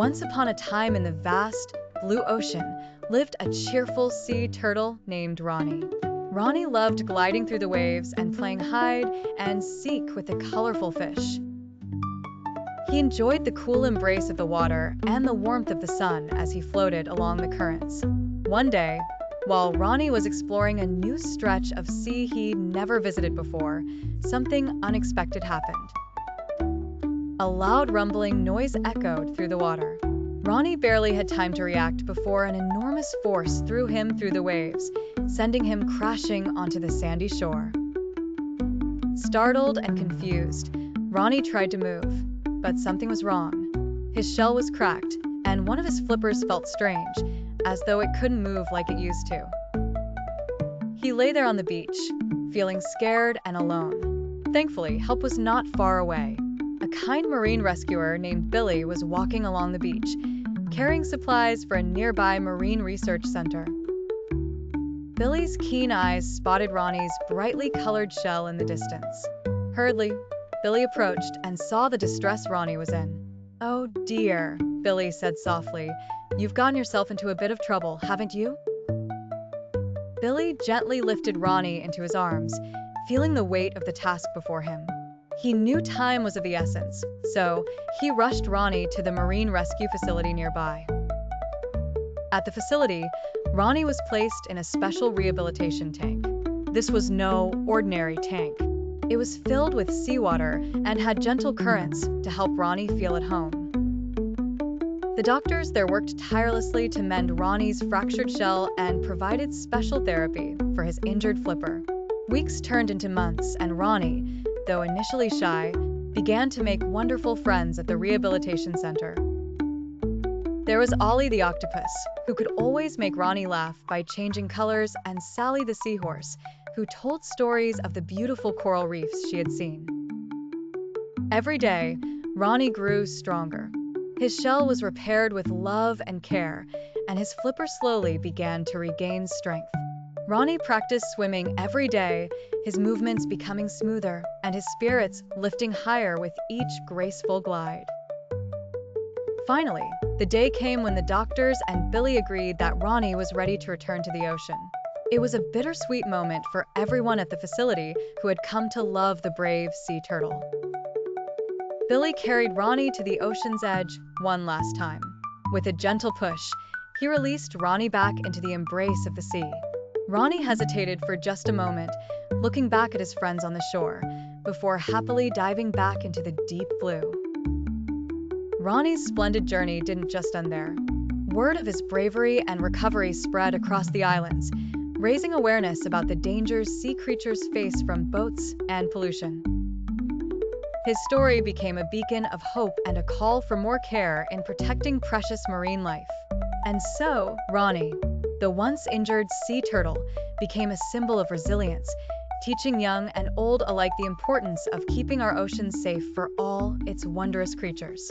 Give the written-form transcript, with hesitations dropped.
Once upon a time in the vast, blue ocean lived a cheerful sea turtle named Ronnie. Ronnie loved gliding through the waves and playing hide and seek with the colorful fish. He enjoyed the cool embrace of the water and the warmth of the sun as he floated along the currents. One day, while Ronnie was exploring a new stretch of sea he'd never visited before, something unexpected happened. A loud rumbling noise echoed through the water. Ronnie barely had time to react before an enormous force threw him through the waves, sending him crashing onto the sandy shore. Startled and confused, Ronnie tried to move, but something was wrong. His shell was cracked, and one of his flippers felt strange, as though it couldn't move like it used to. He lay there on the beach, feeling scared and alone. Thankfully, help was not far away. A kind marine rescuer named Billy was walking along the beach, carrying supplies for a nearby marine research center. Billy's keen eyes spotted Ronnie's brightly colored shell in the distance. Hurriedly, Billy approached and saw the distress Ronnie was in. "Oh dear," Billy said softly. "You've gotten yourself into a bit of trouble, haven't you?" Billy gently lifted Ronnie into his arms, feeling the weight of the task before him. He knew time was of the essence, so he rushed Ronnie to the marine rescue facility nearby. At the facility, Ronnie was placed in a special rehabilitation tank. This was no ordinary tank. It was filled with seawater and had gentle currents to help Ronnie feel at home. The doctors there worked tirelessly to mend Ronnie's fractured shell and provided special therapy for his injured flipper. Weeks turned into months, and Ronnie, though initially shy, began to make wonderful friends at the rehabilitation center. There was Ollie the octopus, who could always make Ronnie laugh by changing colors, and Sally the seahorse, who told stories of the beautiful coral reefs she had seen. Every day, Ronnie grew stronger. His shell was repaired with love and care, and his flipper slowly began to regain strength. Ronnie practiced swimming every day, his movements becoming smoother and his spirits lifting higher with each graceful glide. Finally, the day came when the doctors and Billy agreed that Ronnie was ready to return to the ocean. It was a bittersweet moment for everyone at the facility who had come to love the brave sea turtle. Billy carried Ronnie to the ocean's edge one last time. With a gentle push, he released Ronnie back into the embrace of the sea. Ronnie hesitated for just a moment, looking back at his friends on the shore, before happily diving back into the deep blue. Ronnie's splendid journey didn't just end there. Word of his bravery and recovery spread across the islands, raising awareness about the dangers sea creatures face from boats and pollution. His story became a beacon of hope and a call for more care in protecting precious marine life. And so, Ronnie, the once injured sea turtle, became a symbol of resilience, teaching young and old alike the importance of keeping our oceans safe for all its wondrous creatures.